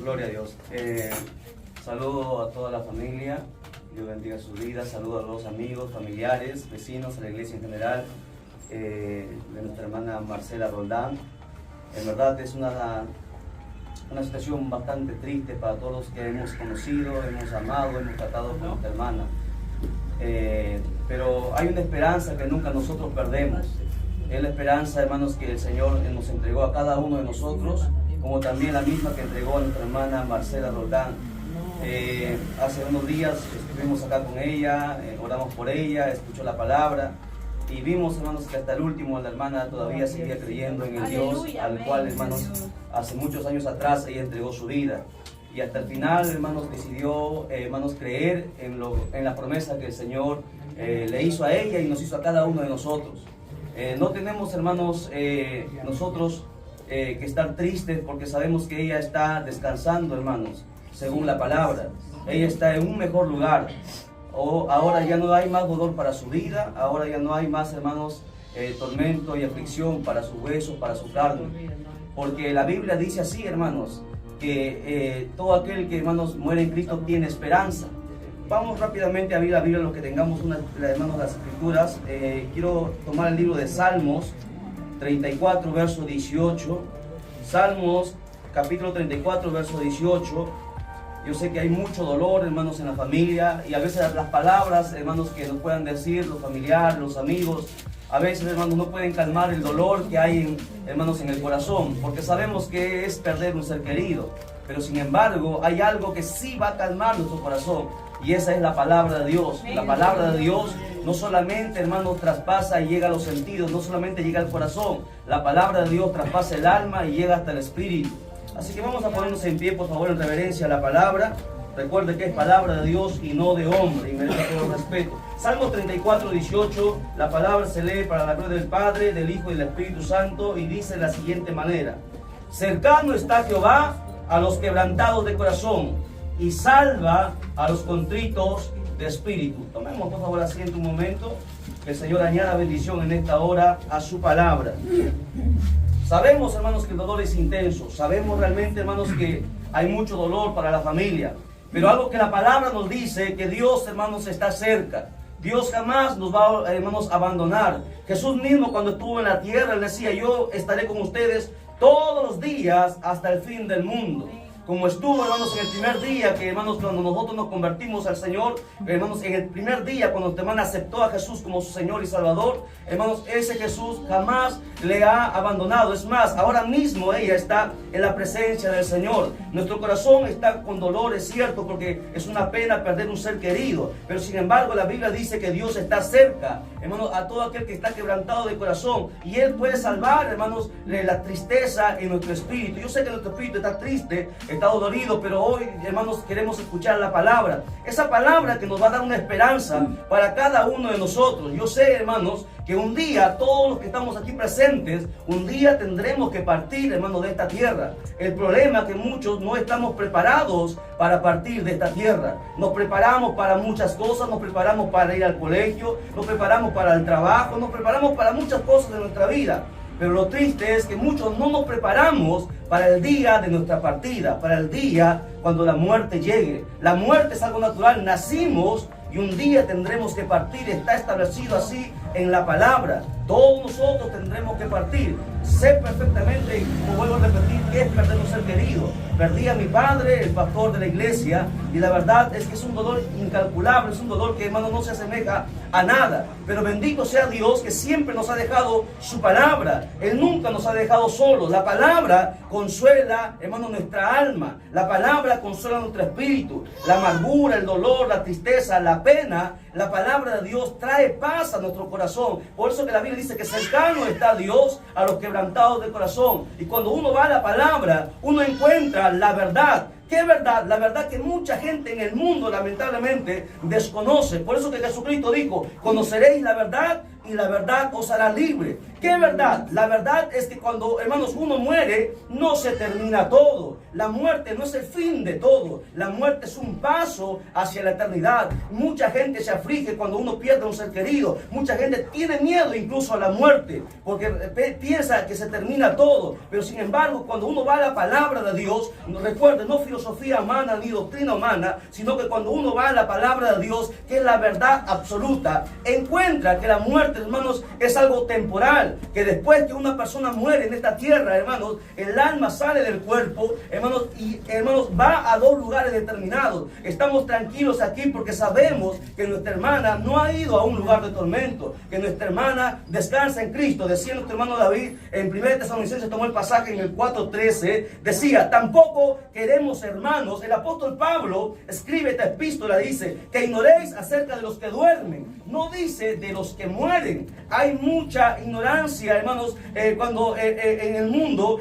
Gloria a Dios. Saludo a toda la familia, Dios bendiga su vida, saludo a los amigos, familiares, vecinos, a la iglesia en general, de nuestra hermana Marcela Roldán. En verdad es una situación bastante triste para todos los que hemos conocido, hemos amado, hemos tratado con nuestra hermana. Pero hay una esperanza que nunca nosotros perdemos. Es la esperanza, hermanos, que el Señor nos entregó a cada uno de nosotros, como también la misma que entregó a nuestra hermana Marcela Roldán. Hace unos días estuvimos acá con ella, oramos por ella, escuchó la palabra y vimos, hermanos, que hasta el último la hermana todavía seguía creyendo en el Dios al cual, hermanos, hace muchos años atrás ella entregó su vida. Y hasta el final, hermanos, decidió, hermanos, creer en la promesa que el Señor le hizo a ella y nos hizo a cada uno de nosotros. No tenemos, hermanos, nosotros que estar tristes porque sabemos que ella está descansando, hermanos, según la palabra. Ella está en un mejor lugar. Ahora ya no hay más dolor para su vida, ahora ya no hay más, hermanos, tormento y aflicción para sus huesos, para su carne. Porque la Biblia dice así, hermanos, que todo aquel que, hermanos, muere en Cristo tiene esperanza. Vamos rápidamente a abrir la Biblia, los que tengamos hermanos, las escrituras. Quiero tomar el libro de Salmos 34, verso 18. Salmos, capítulo 34, verso 18. Yo sé que hay mucho dolor, hermanos, en la familia, y a veces las palabras, hermanos, que nos puedan decir los familiares, los amigos, a veces, hermanos, no pueden calmar el dolor que hay, hermanos, en el corazón, porque sabemos que es perder un ser querido. Pero sin embargo, hay algo que sí va a calmar nuestro corazón, y esa es la palabra de Dios. La palabra de Dios no solamente, hermanos, traspasa y llega a los sentidos, no solamente llega al corazón. La palabra de Dios traspasa el alma y llega hasta el espíritu. Así que vamos a ponernos en pie, por favor, en reverencia a la palabra. Recuerde que es palabra de Dios y no de hombre, y merece todo el respeto. Salmo 34, 18, la palabra se lee para la gloria del Padre, del Hijo y del Espíritu Santo, y dice de la siguiente manera: cercano está Jehová a los quebrantados de corazón, y salva a los contritos de espíritu. Tomemos, por favor, asiento un momento, que el Señor añada bendición en esta hora a su palabra. Sabemos, hermanos, que el dolor es intenso. Sabemos realmente, hermanos, que hay mucho dolor para la familia. Pero algo que la palabra nos dice, que Dios, hermanos, está cerca. Dios jamás nos va, hermanos, a abandonar. Jesús mismo, cuando estuvo en la tierra, Él decía: yo estaré con ustedes todos los días hasta el fin del mundo. Como estuvo, hermanos, en el primer día, que, hermanos, cuando nosotros nos convertimos al Señor, hermanos, en el primer día, cuando nuestra hermana aceptó a Jesús como su Señor y Salvador, hermanos, ese Jesús jamás le ha abandonado. Es más, ahora mismo ella está en la presencia del Señor. Nuestro corazón está con dolor, es cierto, porque es una pena perder un ser querido, pero sin embargo la Biblia dice que Dios está cerca, hermanos, a todo aquel que está quebrantado de corazón, y Él puede salvar, hermanos, la tristeza en nuestro espíritu. Yo sé que nuestro espíritu está triste, está dolorido, pero hoy, hermanos, queremos escuchar la palabra, esa palabra que nos va a dar una esperanza para cada uno de nosotros. Yo sé, hermanos, que un día, todos los que estamos aquí presentes, un día tendremos que partir, hermanos, de esta tierra. El problema es que muchos no estamos preparados para partir de esta tierra. Nos preparamos para muchas cosas, nos preparamos para ir al colegio, nos preparamos para el trabajo, nos preparamos para muchas cosas de nuestra vida. Pero lo triste es que muchos no nos preparamos para el día de nuestra partida, para el día cuando la muerte llegue. La muerte es algo natural, nacimos y un día tendremos que partir. Está establecido así en la palabra. Todos nosotros tendremos que partir. Sé perfectamente, como vuelvo a repetir, que es perder un ser querido. Perdí a mi padre, el pastor de la iglesia, y la verdad es que es un dolor incalculable, es un dolor que, hermano, no se asemeja a nada. Pero bendito sea Dios, que siempre nos ha dejado su palabra. Él nunca nos ha dejado solos. La palabra consuela, hermano, nuestra alma. La palabra consuela nuestro espíritu. La amargura, el dolor, la tristeza, la pena, la palabra de Dios trae paz a nuestro corazón. Por eso que la Biblia dice que cercano está Dios a los quebrantados de corazón. Y cuando uno va a la palabra, uno encuentra la verdad. ¿Qué verdad? La verdad que mucha gente en el mundo lamentablemente desconoce. Por eso que Jesucristo dijo: conoceréis la verdad y la verdad os hará libre. ¿Qué verdad? La verdad es que cuando, hermanos, uno muere, no se termina todo. La muerte no es el fin de todo. La muerte es un paso hacia la eternidad. Mucha gente se aflige cuando uno pierde a un ser querido. Mucha gente tiene miedo incluso a la muerte, porque piensa que se termina todo. Pero sin embargo, cuando uno va a la palabra de Dios, recuerde, no filosofía humana ni doctrina humana, sino que cuando uno va a la palabra de Dios, que es la verdad absoluta, encuentra que la muerte, hermanos, es algo temporal, que después que una persona muere en esta tierra, hermanos, el alma sale del cuerpo, hermanos, y hermanos, va a dos lugares determinados. Estamos tranquilos aquí porque sabemos que nuestra hermana no ha ido a un lugar de tormento, que nuestra hermana descansa en Cristo. Decía nuestro hermano David en 1 Tesalonicenses, tomó el pasaje en el 4:13, decía: tampoco queremos, hermanos, el apóstol Pablo escribe esta epístola, dice que ignoréis acerca de los que duermen, no dice de los que mueren. Hay mucha ignorancia, hermanos, cuando en el mundo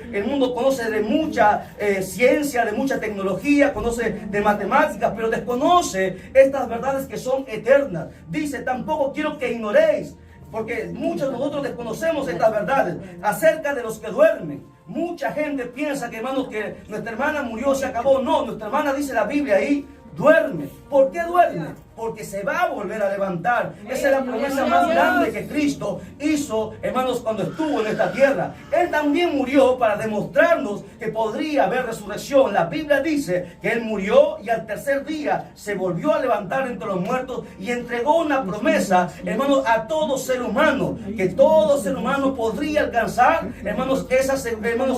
conoce de mucha ciencia, de mucha tecnología, conoce de matemáticas, pero desconoce estas verdades que son eternas. Dice: tampoco quiero que ignoréis, porque muchos de nosotros desconocemos estas verdades acerca de los que duermen. Mucha gente piensa que, hermanos, que nuestra hermana murió, se acabó. No, nuestra hermana, dice la Biblia ahí, duerme. ¿Por qué duerme? Porque se va a volver a levantar. Esa es la promesa más grande que Cristo hizo, hermanos, cuando estuvo en esta tierra. Él también murió para demostrarnos que podría haber resurrección. La Biblia dice que Él murió y al tercer día se volvió a levantar entre los muertos y entregó una promesa, hermanos, a todo ser humano, que todo ser humano podría alcanzar, hermanos,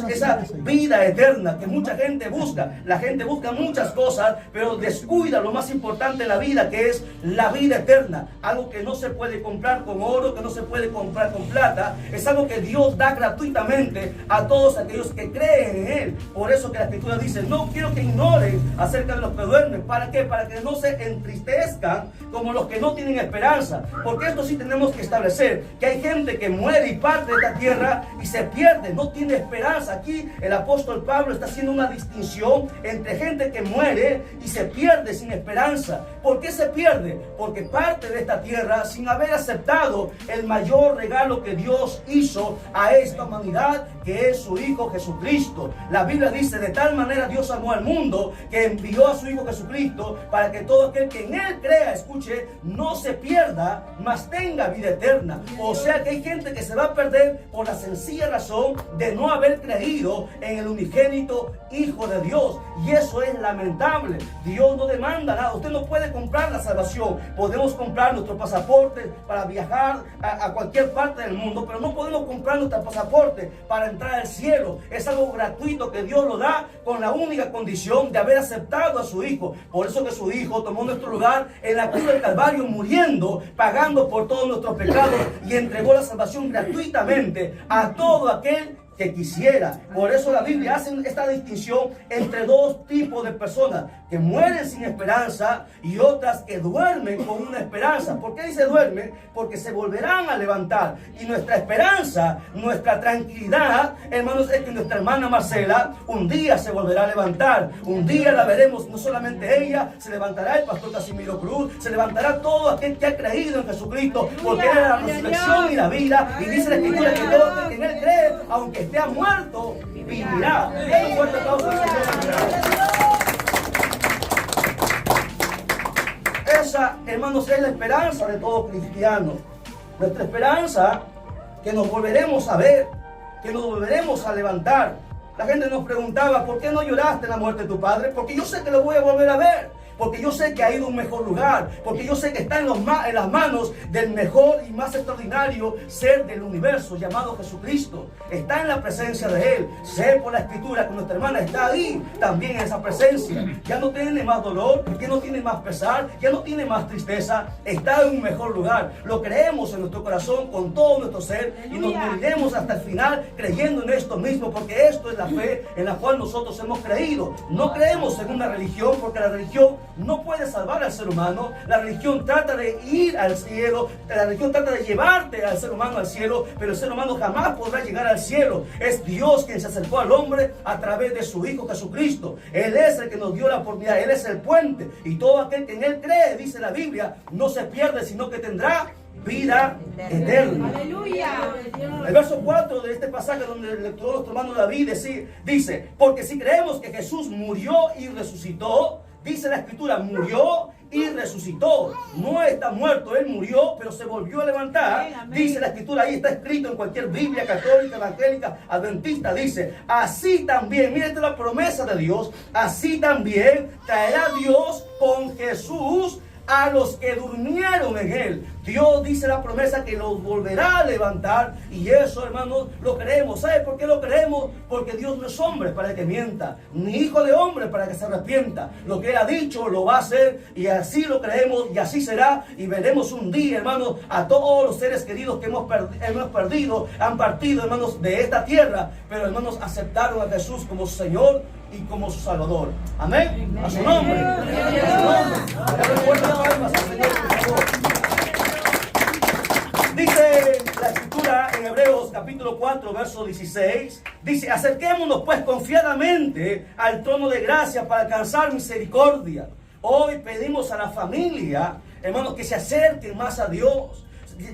esa vida eterna que mucha gente busca. La gente busca muchas cosas, pero descuida lo más importante en la vida, que es la vida eterna. Algo que no se puede comprar con oro, que no se puede comprar con plata. Es algo que Dios da gratuitamente a todos aquellos que creen en Él. Por eso que la Escritura dice: no quiero que ignoren acerca de los que duermen. ¿Para qué? Para que no se entristezcan como los que no tienen esperanza. Porque esto sí tenemos que establecer, que hay gente que muere y parte de esta tierra y se pierde, no tiene esperanza. Aquí el apóstol Pablo está haciendo una distinción entre gente que muere y se pierde sin esperanza. ¿Por qué se pierde? Porque parte de esta tierra sin haber aceptado el mayor regalo que Dios hizo a esta humanidad, que es su Hijo Jesucristo. La Biblia dice: de tal manera Dios amó al mundo que envió a su Hijo Jesucristo para que todo aquel que en Él crea, escuche, no se pierda, mas tenga vida eterna. O sea que hay gente que se va a perder por la sencilla razón de no haber creído en el unigénito Hijo de Dios. Y eso es lamentable. Dios no demanda nada. Usted no puede comprar la salvación. Podemos comprar nuestro pasaporte para viajar a cualquier parte del mundo, pero no podemos comprar nuestro pasaporte para entrar al cielo. Es algo gratuito que Dios lo da con la única condición de haber aceptado a su Hijo. Por eso que su Hijo tomó nuestro lugar en la cruz del Calvario, muriendo, pagando por todos nuestros pecados, y entregó la salvación gratuitamente a todo aquel que quisiera. Por eso la Biblia hace esta distinción entre dos tipos de personas: que mueren sin esperanza y otras que duermen con una esperanza. ¿Por qué dice duermen? Porque se volverán a levantar. Y nuestra esperanza, nuestra tranquilidad, hermanos, es que nuestra hermana Marcela un día se volverá a levantar. Un día la veremos, no solamente ella, se levantará el pastor Casimiro Cruz, se levantará todo aquel que ha creído en Jesucristo, porque Él es la resurrección y la vida. Y dice la Escritura que todo aquel que en Él cree, aunque esté muerto, vivirá. Un fuerte aplauso al Señor. Esa, hermanos, es la esperanza de todo cristiano. Nuestra esperanza, que nos volveremos a ver, que nos volveremos a levantar. La gente nos preguntaba: ¿por qué no lloraste en la muerte de tu padre? Porque yo sé que lo voy a volver a ver. Porque yo sé que ha ido a un mejor lugar. Porque yo sé que está en las manos del mejor y más extraordinario ser del universo, llamado Jesucristo. Está en la presencia de Él. Sé por la Escritura que nuestra hermana está ahí, también en esa presencia. Ya no tiene más dolor, ya no tiene más pesar, ya no tiene más tristeza. Está en un mejor lugar. Lo creemos en nuestro corazón con todo nuestro ser, y nos moriremos hasta el final creyendo en esto mismo, porque esto es la fe en la cual nosotros hemos creído. No creemos en una religión, porque la religión no puede salvar al ser humano. La religión trata de ir al cielo, la religión trata de llevarte al ser humano al cielo, pero el ser humano jamás podrá llegar al cielo. Es Dios quien se acercó al hombre a través de su Hijo Jesucristo. Él es el que nos dio la oportunidad, Él es el puente, y todo aquel que en Él cree, dice la Biblia, no se pierde, sino que tendrá vida eterna. Aleluya. El verso 4 de este pasaje donde lecturó nuestro hermano David dice, porque si creemos que Jesús murió y resucitó, dice la Escritura, murió y resucitó. No está muerto, Él murió, pero se volvió a levantar. Dice la Escritura, ahí está escrito en cualquier Biblia católica, evangélica, adventista, dice, así también, miren la promesa de Dios, así también traerá Dios con Jesús a los que durmieron en Él. Dios dice la promesa que los volverá a levantar, y eso, hermanos, lo creemos. ¿Sabe por qué lo creemos? Porque Dios no es hombre para que mienta, ni hijo de hombre para que se arrepienta. Lo que Él ha dicho lo va a hacer, y así lo creemos, y así será. Y veremos un día, hermanos, a todos los seres queridos que hemos perdido, han partido, hermanos, de esta tierra, pero, hermanos, aceptaron a Jesús como su Señor y como su Salvador. Amén. A su nombre. A su nombre. Dale fuertes palmas al Señor, por favor. Dice la Escritura en Hebreos capítulo 4, verso 16, dice, acerquémonos pues confiadamente al trono de gracia para alcanzar misericordia. Hoy pedimos a la familia, hermanos, que se acerquen más a Dios.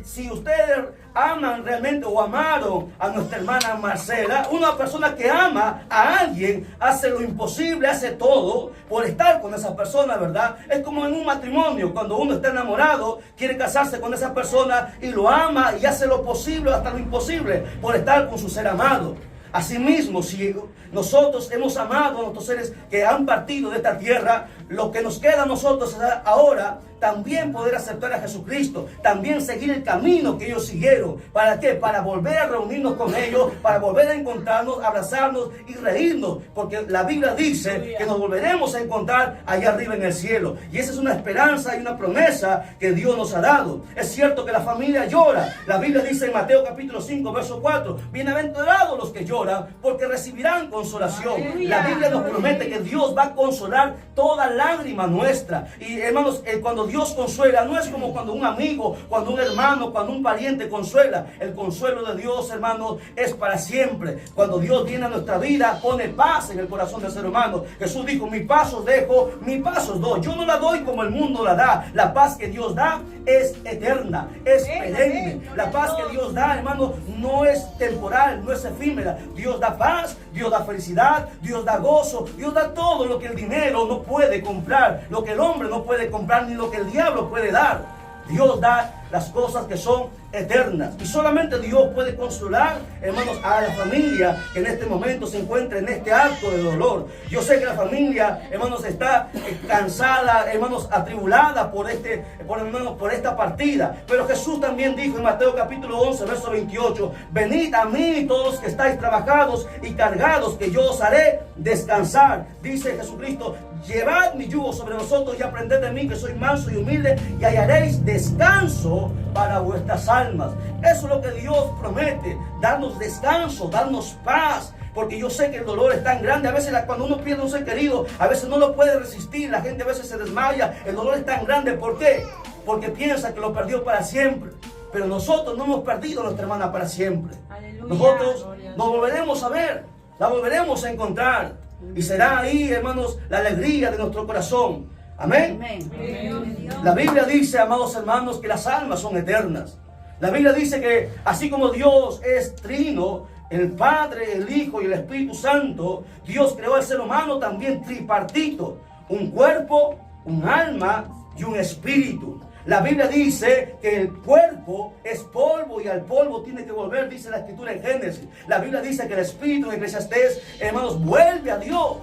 Si ustedes aman realmente o amaron a nuestra hermana Marcela, una persona que ama a alguien hace lo imposible, hace todo por estar con esa persona, ¿verdad? Es como en un matrimonio, cuando uno está enamorado, quiere casarse con esa persona y lo ama y hace lo posible hasta lo imposible por estar con su ser amado. Asimismo, si nosotros hemos amado a nuestros seres que han partido de esta tierra, lo que nos queda a nosotros ahora, también poder aceptar a Jesucristo, también seguir el camino que ellos siguieron. ¿Para qué? Para volver a reunirnos con ellos, para volver a encontrarnos, abrazarnos y reírnos, porque la Biblia dice que nos volveremos a encontrar allá arriba en el cielo, y esa es una esperanza y una promesa que Dios nos ha dado. Es cierto que la familia llora. La Biblia dice en Mateo capítulo 5, verso 4, bienaventurados los que lloran, porque recibirán consolación. La Biblia nos promete que Dios va a consolar toda lágrima nuestra. Y, hermanos, cuando Dios consuela, no es como cuando un amigo, cuando un hermano, cuando un pariente consuela. El consuelo de Dios, hermanos, es para siempre. Cuando Dios viene a nuestra vida, pone paz en el corazón del ser humano. Jesús dijo, mi paz os dejo, mi paz os doy. Yo no la doy como el mundo la da. La paz que Dios da es eterna, es perenne. La paz que Dios da, hermano, no es temporal, no es efímera. Dios da paz, Dios da felicidad, Dios da gozo, Dios da todo lo que el dinero no puede comprar, lo que el hombre no puede comprar, ni lo que el diablo puede dar. Dios da las cosas que son eternas, y solamente Dios puede consolar, hermanos, a la familia que en este momento se encuentra en este acto de dolor. Yo sé que la familia, hermanos, está cansada, hermanos, atribulada por esta partida, pero Jesús también dijo en Mateo capítulo 11, verso 28, venid a mí todos los que estáis trabajados y cargados, que yo os haré descansar. Dice Jesucristo, llevad mi yugo sobre vosotros y aprended de mí, que soy manso y humilde, y hallaréis descanso para vuestras almas. Eso es lo que Dios promete, darnos descanso, darnos paz. Porque yo sé que el dolor es tan grande. A veces cuando uno pierde un ser querido, a veces no lo puede resistir. La gente a veces se desmaya. El dolor es tan grande. ¿Por qué? Porque piensa que lo perdió para siempre. Pero nosotros no hemos perdido a nuestra hermana para siempre. Aleluya. Nosotros nos volveremos a ver, la volveremos a encontrar. Y será ahí, hermanos, la alegría de nuestro corazón. Amén. Amén. La Biblia dice, amados hermanos, que las almas son eternas. La Biblia dice que así como Dios es trino, el Padre, el Hijo y el Espíritu Santo, Dios creó al ser humano también tripartito: un cuerpo, un alma y un espíritu. La Biblia dice que el cuerpo es polvo y al polvo tiene que volver, dice la Escritura en Génesis. La Biblia dice que el espíritu en Eclesiastés, hermanos, vuelve a Dios.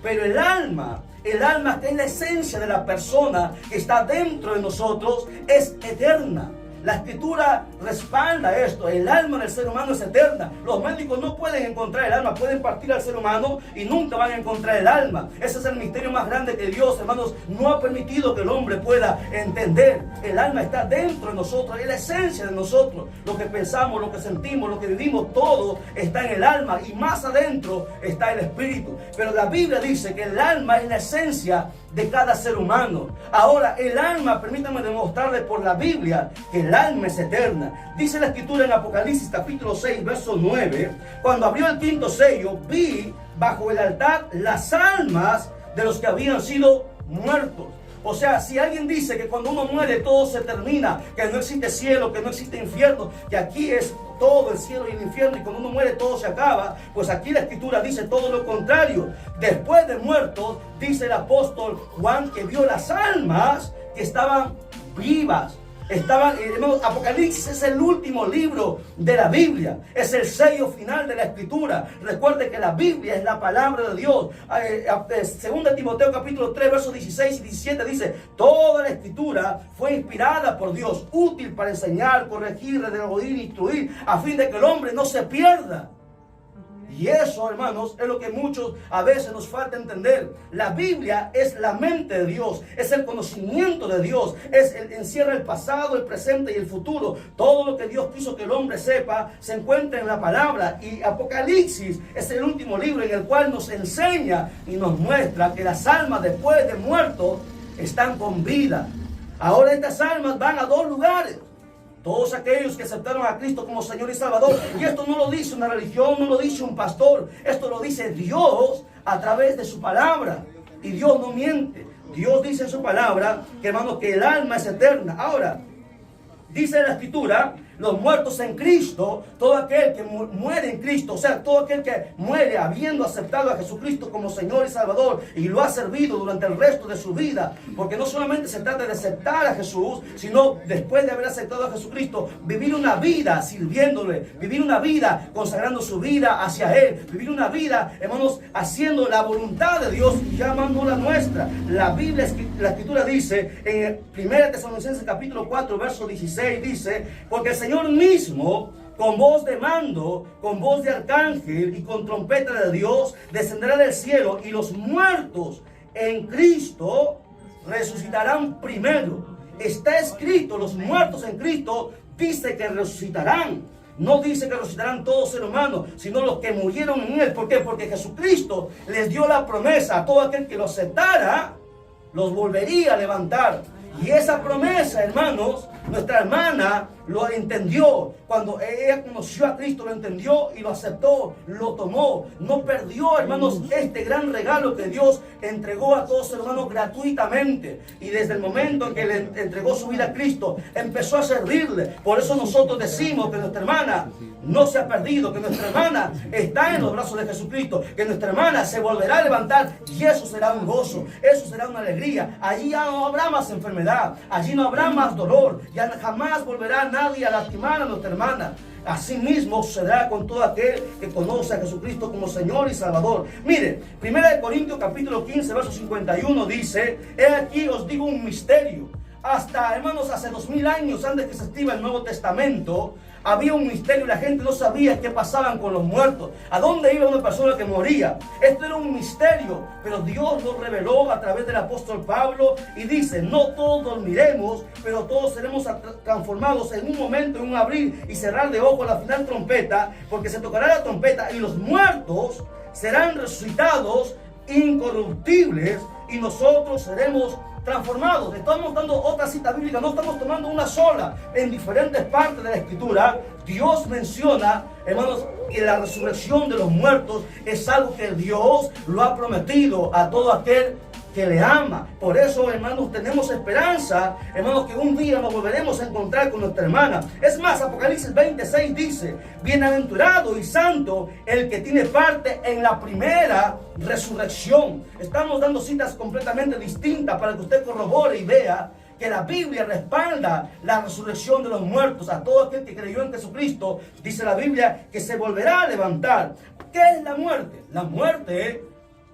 Pero el alma que es la esencia de la persona que está dentro de nosotros, es eterna. La Escritura respalda esto. El alma del ser humano es eterna. Los médicos no pueden encontrar el alma. Pueden partir al ser humano y nunca van a encontrar el alma. Ese es el misterio más grande que Dios, hermanos, no ha permitido que el hombre pueda entender. El alma está dentro de nosotros. Es la esencia de nosotros. Lo que pensamos, lo que sentimos, lo que vivimos, todo está en el alma. Y más adentro está el espíritu. Pero la Biblia dice que el alma es la esencia de cada ser humano. Ahora, el alma, permítanme demostrarle por la Biblia que el alma es eterna. Dice la Escritura en Apocalipsis capítulo 6, verso 9: cuando abrió el quinto sello, vi bajo el altar las almas de los que habían sido muertos O sea, si alguien dice que cuando uno muere todo se termina, que no existe cielo, que no existe infierno, que aquí es todo el cielo y el infierno y cuando uno muere todo se acaba, pues aquí la Escritura dice todo lo contrario. Después de muertos, dice el apóstol Juan que vio las almas que estaban vivas. Hermanos, Apocalipsis es el último libro de la Biblia, es el sello final de la Escritura. Recuerde que la Biblia es la palabra de Dios. Segunda Timoteo capítulo 3 versos 16 y 17 dice: toda la Escritura fue inspirada por Dios, útil para enseñar, corregir, redarguir, instruir, a fin de que el hombre no se pierda. Y eso, hermanos, es lo que muchos a veces nos falta entender. La Biblia es la mente de Dios, es el conocimiento de Dios, encierra el pasado, el presente y el futuro. Todo lo que Dios quiso que el hombre sepa se encuentra en la palabra. Y Apocalipsis es el último libro en el cual nos enseña y nos muestra que las almas después de muertos están con vida. Ahora estas almas van a dos lugares. Todos aquellos que aceptaron a Cristo como Señor y Salvador. Y esto no lo dice una religión, no lo dice un pastor. Esto lo dice Dios a través de su palabra. Y Dios no miente. Dios dice en su palabra que, hermanos, que el alma es eterna. Ahora, dice la Escritura, los muertos en Cristo, todo aquel que muere en Cristo, o sea, todo aquel que muere habiendo aceptado a Jesucristo como Señor y Salvador y lo ha servido durante el resto de su vida, porque no solamente se trata de aceptar a Jesús, sino después de haber aceptado a Jesucristo, vivir una vida sirviéndole, vivir una vida consagrando su vida hacia Él, vivir una vida, hermanos, haciendo la voluntad de Dios y llamando la nuestra. La Biblia, la Escritura dice en 1 Tesalonicenses capítulo 4 verso 16, dice: porque el Señor mismo, con voz de mando, con voz de arcángel y con trompeta de Dios, descenderá del cielo, y los muertos en Cristo resucitarán primero. Está escrito, los muertos en Cristo dice que resucitarán. No dice que resucitarán todos seres humanos, sino los que murieron en Él. ¿Por qué? Porque Jesucristo les dio la promesa a todo aquel que lo aceptara, los volvería a levantar. Y esa promesa, hermanos, nuestra hermana lo entendió. Cuando ella conoció a Cristo, lo entendió y lo aceptó, lo tomó. No perdió, hermanos, este gran regalo que Dios entregó a todos los hermanos gratuitamente. Y desde el momento en que le entregó su vida a Cristo, empezó a servirle. Por eso nosotros decimos que nuestra hermana no se ha perdido, que nuestra hermana está en los brazos de Jesucristo, que nuestra hermana se volverá a levantar, y eso será un gozo, eso será una alegría. Allí ya no habrá más enfermedad, allí no habrá más dolor, ya jamás volverá nadie a lastimar a nuestra hermana. Asimismo sucederá con todo aquel que conoce a Jesucristo como Señor y Salvador. Mire, 1 Corintios capítulo 15 verso 51 dice: he aquí os digo un misterio. Hasta, hermanos, hace 2000 años antes que se escriba el Nuevo Testamento, había un misterio y la gente no sabía qué pasaban con los muertos, a dónde iba una persona que moría. Esto era un misterio, pero Dios lo reveló a través del apóstol Pablo y dice: no todos dormiremos, pero todos seremos transformados en un momento, en un abrir y cerrar de ojos, la final trompeta, porque se tocará la trompeta y los muertos serán resucitados incorruptibles y nosotros seremos transformados. Estamos dando otra cita bíblica, no estamos tomando una sola. En diferentes partes de la Escritura, Dios menciona, hermanos, que la resurrección de los muertos es algo que Dios lo ha prometido a todo aquel que le ama. Por eso, hermanos, tenemos esperanza, hermanos, que un día nos volveremos a encontrar con nuestra hermana. Es más, Apocalipsis 26 dice: bienaventurado y santo el que tiene parte en la primera resurrección. Estamos dando citas completamente distintas para que usted corrobore y vea que la Biblia respalda la resurrección de los muertos. A todo aquel que creyó en Jesucristo, dice la Biblia, que se volverá a levantar. ¿Qué es la muerte? La muerte,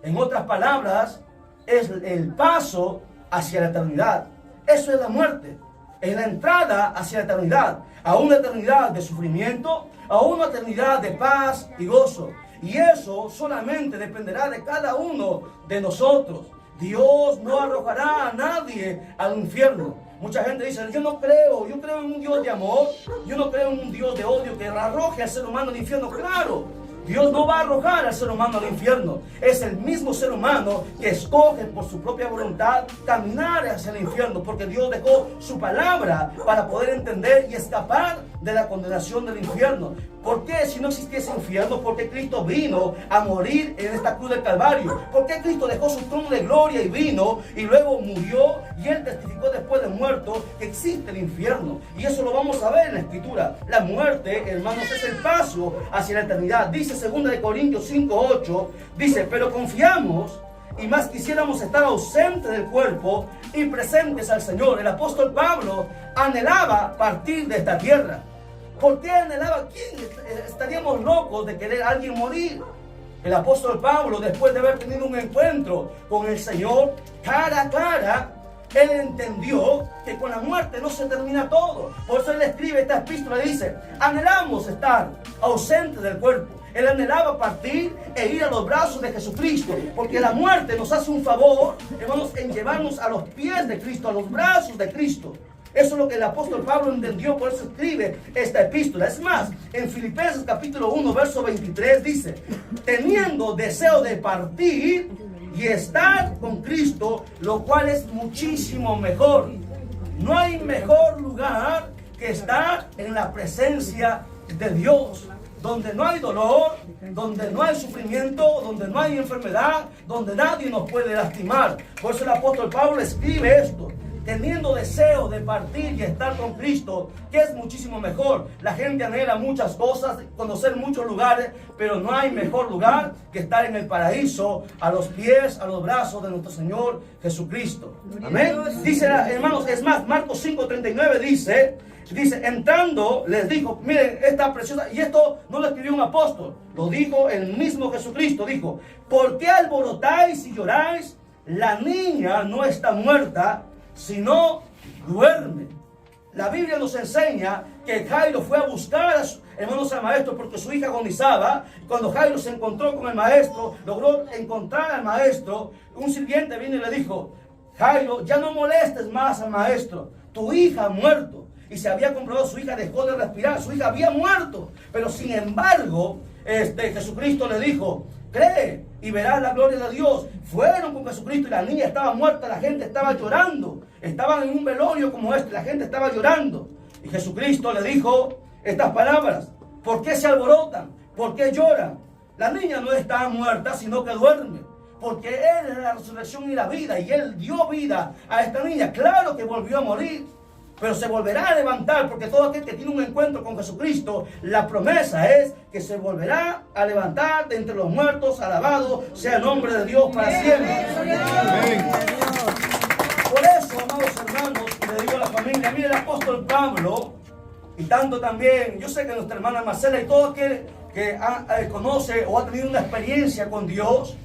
en otras palabras, es el paso hacia la eternidad. Eso es la muerte. Es la entrada hacia la eternidad. A una eternidad de sufrimiento, a una eternidad de paz y gozo. Y eso solamente dependerá de cada uno de nosotros. Dios no arrojará a nadie al infierno. Mucha gente dice: yo creo en un Dios de amor, yo no creo en un Dios de odio que arroje al ser humano al infierno. Claro, Dios no va a arrojar al ser humano al infierno. Es el mismo ser humano que escoge por su propia voluntad caminar hacia el infierno, porque Dios dejó su palabra para poder entender y escapar de la condenación del infierno. ¿Por qué si no existiese infierno? ¿Por qué Cristo vino a morir en esta cruz del Calvario? ¿Por qué Cristo dejó su trono de gloria y vino y luego murió y Él testificó después de muerto que existe el infierno? Y eso lo vamos a ver en la Escritura. La muerte, hermanos, es el paso hacia la eternidad. Dice 2 Corintios 5:8, dice, pero confiamos y más quisiéramos estar ausentes del cuerpo y presentes al Señor. El apóstol Pablo anhelaba partir de esta tierra. ¿Por qué anhelaba? ¿Quién estaríamos locos de querer a alguien morir? El apóstol Pablo, después de haber tenido un encuentro con el Señor cara a cara, él entendió que con la muerte no se termina todo. Por eso él escribe esta epístola y dice, anhelamos estar ausentes del cuerpo. Él anhelaba partir e ir a los brazos de Jesucristo, porque la muerte nos hace un favor, hermanos, en llevarnos a los pies de Cristo, a los brazos de Cristo. Eso es lo que el apóstol Pablo entendió, por eso escribe esta epístola. Es más, en Filipenses capítulo 1, verso 23 dice, teniendo deseo de partir y estar con Cristo, lo cual es muchísimo mejor. No hay mejor lugar que estar en la presencia de Dios, donde no hay dolor, donde no hay sufrimiento, donde no hay enfermedad, donde nadie nos puede lastimar. Por eso el apóstol Pablo escribe esto, teniendo deseo de partir y estar con Cristo, que es muchísimo mejor. La gente anhela muchas cosas, conocer muchos lugares, pero no hay mejor lugar que estar en el paraíso, a los pies, a los brazos de nuestro Señor Jesucristo. Amén. Dice, hermanos, es más, Marcos 5:39 dice, entrando, les dijo, miren, esta preciosa, y esto no lo escribió un apóstol, lo dijo el mismo Jesucristo, dijo, ¿por qué alborotáis y lloráis? La niña no está muerta, sino duerme. La Biblia nos enseña que Jairo fue a buscar a hermanos al maestro porque su hija agonizaba. Cuando Jairo se encontró con el maestro, logró encontrar al maestro, un sirviente vino y le dijo, Jairo, ya no molestes más al maestro, tu hija ha muerto. Y se había comprobado, su hija dejó de respirar, su hija había muerto. Pero sin embargo, Jesucristo le dijo, cree y verás la gloria de Dios. Fueron con Jesucristo y la niña estaba muerta, la gente estaba llorando. Estaban en un velorio como este, la gente estaba llorando. Y Jesucristo le dijo estas palabras, ¿por qué se alborotan? ¿Por qué lloran? La niña no está muerta, sino que duerme. Porque Él es la resurrección y la vida, y Él dio vida a esta niña. Claro que volvió a morir, pero se volverá a levantar, porque todo aquel que tiene un encuentro con Jesucristo, la promesa es que se volverá a levantar de entre los muertos. Alabado sea el nombre de Dios para siempre. Amén. Por eso, amados hermanos, le digo a la familia, mire el apóstol Pablo, y tanto también, yo sé que nuestra hermana Marcela y todo aquel que conoce o ha tenido una experiencia con Dios,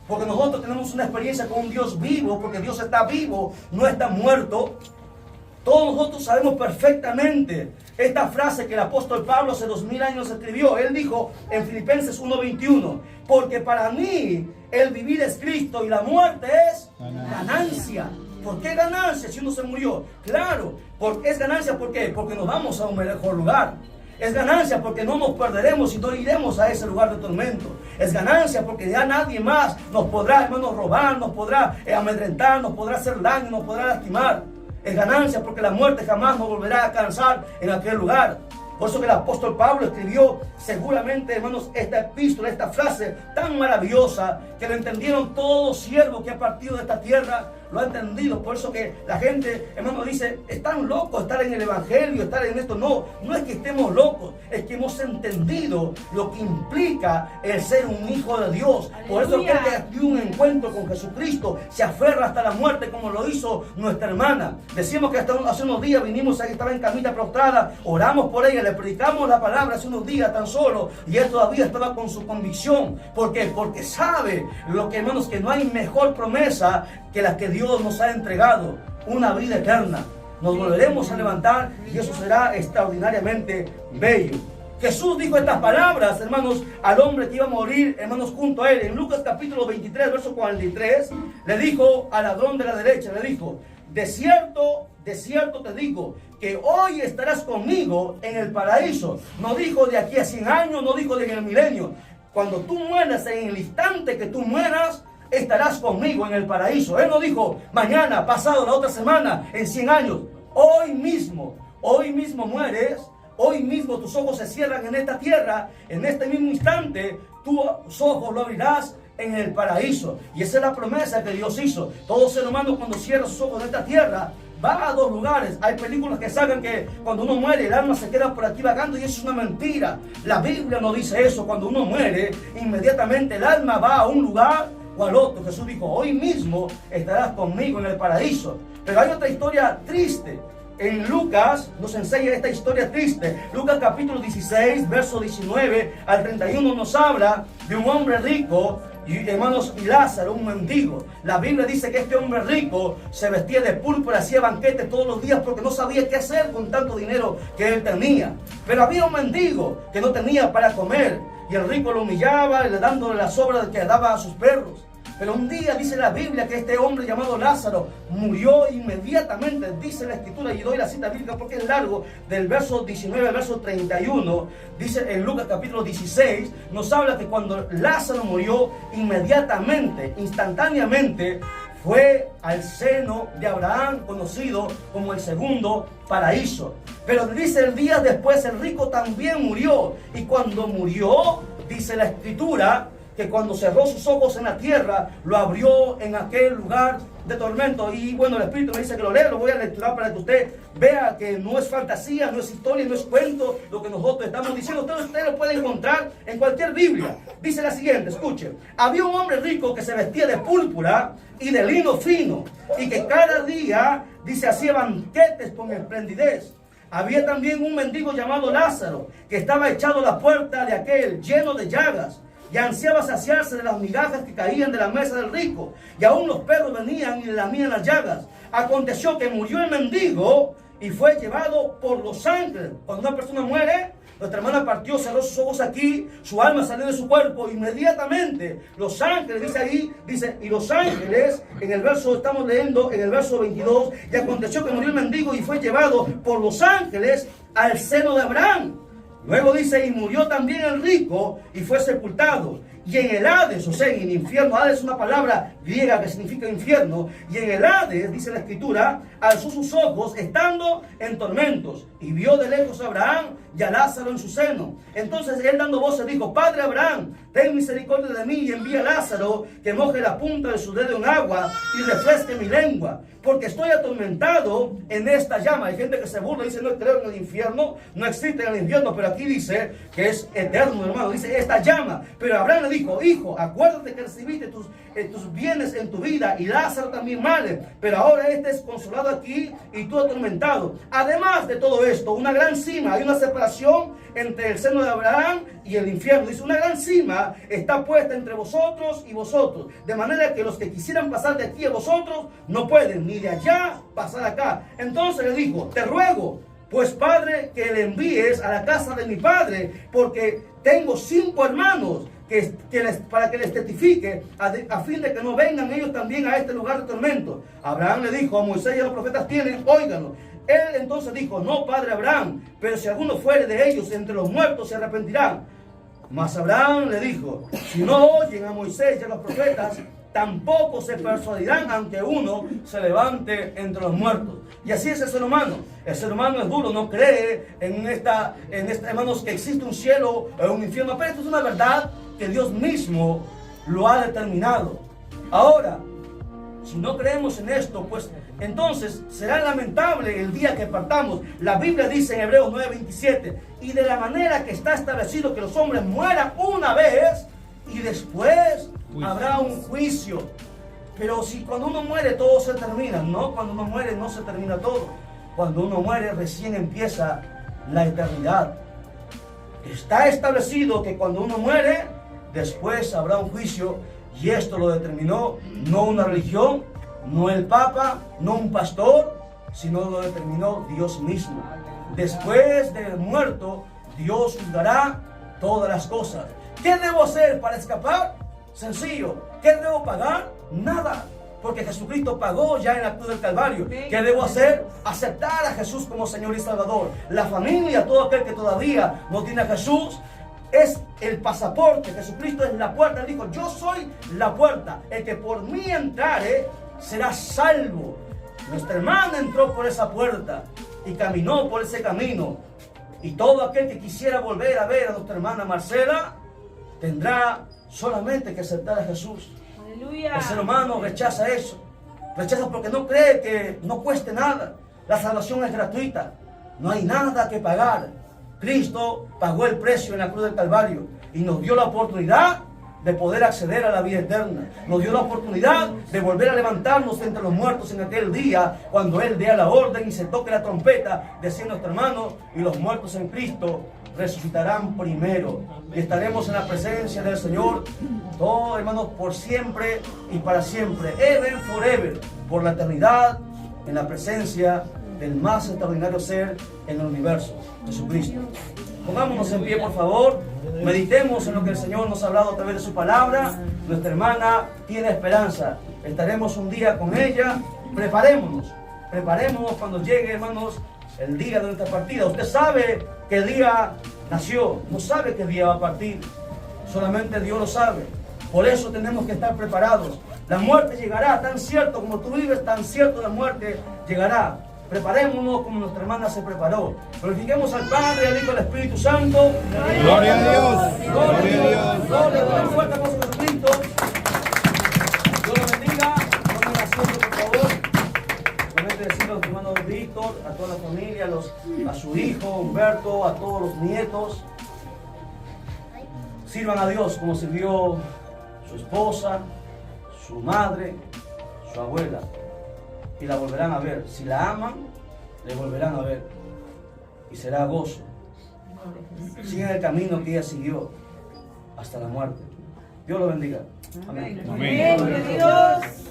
porque nosotros tenemos una experiencia con un Dios vivo, porque Dios está vivo, no está muerto. Todos nosotros sabemos perfectamente esta frase que el apóstol Pablo hace 2000 años escribió. Él dijo en Filipenses 1:21, porque para mí el vivir es Cristo y la muerte es ganancia. ¿Por qué ganancia si uno se murió? Claro, es ganancia, ¿por qué? Porque nos vamos a un mejor lugar. Es ganancia porque no nos perderemos y no iremos a ese lugar de tormento. Es ganancia porque ya nadie más nos podrá, hermanos, robar, nos podrá amedrentar, nos podrá hacer daño, nos podrá lastimar. Es ganancia porque la muerte jamás nos volverá a alcanzar en aquel lugar. Por eso que el apóstol Pablo escribió seguramente, hermanos, esta epístola, esta frase tan maravillosa que lo entendieron todos siervos que ha partido de esta tierra, lo ha entendido. Por eso que la gente, hermanos, dice, están locos estar en el evangelio, estar en esto. No, no es que estemos locos, es que hemos entendido lo que implica el ser un hijo de Dios. Por eso que tiene un encuentro con Jesucristo se aferra hasta la muerte, como lo hizo nuestra hermana. Decimos que hasta hace unos días vinimos, aquí estaba en camita prostrada, oramos por ella, le predicamos la palabra hace unos días tan solo, y él todavía estaba con su convicción. ¿Por qué? Porque sabe lo que, hermanos, que no hay mejor promesa que la que Dios nos ha entregado, una vida eterna. Nos volveremos a levantar y eso será extraordinariamente bello. Jesús dijo estas palabras, hermanos, al hombre que iba a morir, hermanos, junto a él. En Lucas capítulo 23, verso 43, le dijo al ladrón de la derecha, le dijo, de cierto te digo, que hoy estarás conmigo en el paraíso. No dijo de aquí a 100 años, no dijo de en el milenio. cuando tú mueras, en el instante que tú mueras, estarás conmigo en el paraíso. Él no dijo mañana, pasado, la otra semana, en 100 años. Hoy mismo mueres. Hoy mismo tus ojos se cierran en esta tierra. En este mismo instante, tus ojos lo abrirás en el paraíso. Y esa es la promesa que Dios hizo. Todo ser humano, cuando cierra sus ojos en esta tierra, va a dos lugares. Hay películas que sacan que cuando uno muere, el alma se queda por aquí vagando, y eso es una mentira. La Biblia no dice eso. Cuando uno muere, inmediatamente el alma va a un lugar o al otro. Jesús dijo, hoy mismo estarás conmigo en el paraíso. Pero hay otra historia triste. En Lucas nos enseña esta historia triste. Lucas capítulo 16, verso 19 al 31 nos habla de un hombre rico y, hermanos, y Lázaro, un mendigo. La Biblia dice que este hombre rico se vestía de púrpura, hacía banquetes todos los días porque no sabía qué hacer con tanto dinero que él tenía. Pero había un mendigo que no tenía para comer, y el rico lo humillaba, dándole las sobras que daba a sus perros. Pero un día dice la Biblia que este hombre llamado Lázaro murió inmediatamente. Dice la Escritura, y doy la cita bíblica porque es largo, del verso 19 al verso 31. Dice en Lucas capítulo 16, nos habla que cuando Lázaro murió, inmediatamente, instantáneamente, fue al seno de Abraham, conocido como el segundo paraíso. Pero dice, el día después el rico también murió. Y cuando murió, dice la Escritura, que cuando cerró sus ojos en la tierra, lo abrió en aquel lugar de tormento. Y bueno, el Espíritu me dice que lo lea, lo voy a lecturar para que usted vea que no es fantasía, no es historia, no es cuento lo que nosotros estamos diciendo. Usted lo puede encontrar en cualquier Biblia. Dice la siguiente, escuche: había un hombre rico que se vestía de púrpura y de lino fino, y que cada día, dice, hacía banquetes con esplendidez. Había también un mendigo llamado Lázaro, que estaba echado a la puerta de aquel, lleno de llagas, y ansiaba saciarse de las migajas que caían de la mesa del rico, y aún los perros venían y le lamían las llagas. Aconteció que murió el mendigo y fue llevado por los ángeles. Cuando una persona muere, nuestra hermana partió, cerró sus ojos aquí, su alma salió de su cuerpo, inmediatamente los ángeles, dice ahí, dice, y los ángeles, en el verso, estamos leyendo en el verso 22, y aconteció que murió el mendigo y fue llevado por los ángeles al seno de Abraham. Luego dice, y murió también el rico y fue sepultado. Y en el Hades, o sea, en el infierno, Hades es una palabra griega que significa infierno, y en el Hades, dice la Escritura, alzó sus ojos estando en tormentos, y vio de lejos a Abraham y a Lázaro en su seno. Entonces él, dando voces, dijo: Padre Abraham, ten misericordia de mí y envía a Lázaro que moje la punta de su dedo en agua y refresque mi lengua, porque estoy atormentado en esta llama. Hay gente que se burla y dice: no creo en el infierno, no existe en el infierno, pero aquí dice que es eterno, hermano. Dice esta llama. Pero Abraham le dijo: hijo, acuérdate que recibiste tus bienes en tu vida, y Lázaro también males, pero ahora este es consolado aquí y tú atormentado. Además de todo esto, una gran cima, hay una separación entre el seno de Abraham y el infierno. Dice: una gran cima está puesta entre vosotros y vosotros, de manera que los que quisieran pasar de aquí a vosotros no pueden, ni de allá pasar acá. Entonces le dijo: te ruego, pues, Padre, que le envíes a la casa de mi padre, porque tengo 5 hermanos, para que les testifique, a fin de que no vengan ellos también a este lugar de tormento. Abraham le dijo: a Moisés y a los profetas tienen, óiganlo. Él entonces dijo: no, padre Abraham, pero si alguno fuere de ellos entre los muertos, se arrepentirán. Mas Abraham le dijo: si no oyen a Moisés y a los profetas, tampoco se persuadirán, aunque uno se levante entre los muertos. Y así es el ser humano. El ser humano es duro, no cree en esta, hermanos, que existe un cielo o un infierno. Pero esto es una verdad que Dios mismo lo ha determinado. Ahora, si no creemos en esto, pues entonces será lamentable el día que partamos. La Biblia dice en Hebreos 9:27, y de la manera que está establecido que los hombres mueran una vez y después habrá un juicio. Pero si cuando uno muere todo se termina, no, cuando uno muere no se termina todo. Cuando uno muere recién empieza la eternidad. Está establecido que cuando uno muere, después habrá un juicio, y esto lo determinó no una religión, no el Papa, no un pastor, sino lo determinó Dios mismo. Después del muerto, Dios juzgará todas las cosas. ¿Qué debo hacer para escapar? Sencillo. ¿Qué debo pagar? Nada, porque Jesucristo pagó ya en la cruz del Calvario. ¿Qué debo hacer? Aceptar a Jesús como Señor y Salvador. La familia, todo aquel que todavía no tiene a Jesús, es el pasaporte. Jesucristo es la puerta. Él dijo, yo soy la puerta. El que por mí entrare será salvo. Nuestra hermana entró por esa puerta y caminó por ese camino. Y todo aquel que quisiera volver a ver a nuestra hermana Marcela tendrá solamente que aceptar a Jesús. Aleluya. El ser humano rechaza eso. Rechaza porque no cree que no cueste nada. La salvación es gratuita. No hay nada que pagar. Cristo pagó el precio en la cruz del Calvario y nos dio la oportunidad de poder acceder a la vida eterna. Nos dio la oportunidad de volver a levantarnos entre los muertos en aquel día, cuando Él dé la orden y se toque la trompeta, decía nuestro hermano, y los muertos en Cristo resucitarán primero. Y estaremos en la presencia del Señor, todos hermanos, por siempre y para siempre, ever forever, por la eternidad, en la presencia del más extraordinario ser en el universo, Jesucristo. Pongámonos en pie, por favor. Meditemos en lo que el Señor nos ha hablado a través de su palabra. Nuestra hermana tiene esperanza. Estaremos un día con ella. Preparémonos cuando llegue, hermanos, el día de nuestra partida. Usted sabe qué día nació, no sabe qué día va a partir. Solamente Dios lo sabe. Por eso tenemos que estar preparados. La muerte llegará, tan cierto como tú vives, tan cierto la muerte llegará. Preparémonos como nuestra hermana se preparó. Glorifiquemos al Padre, al Hijo y al Espíritu Santo. Gloria a Dios. Gloria a Dios. Gloria a Dios. Fuerte aplauso a Jesucristo. Dios lo bendiga. Tomen asiento, por favor. Solamente decirle a los hermanos Víctor, a toda la familia, a su hijo Humberto, a todos los nietos. Sirvan a Dios como sirvió su esposa, su madre, su abuela. Y la volverán a ver. Si la aman, le volverán a ver. Y será gozo. Sigan el camino que ella siguió hasta la muerte. Dios lo bendiga. Amén. Amén. Amén. Dios.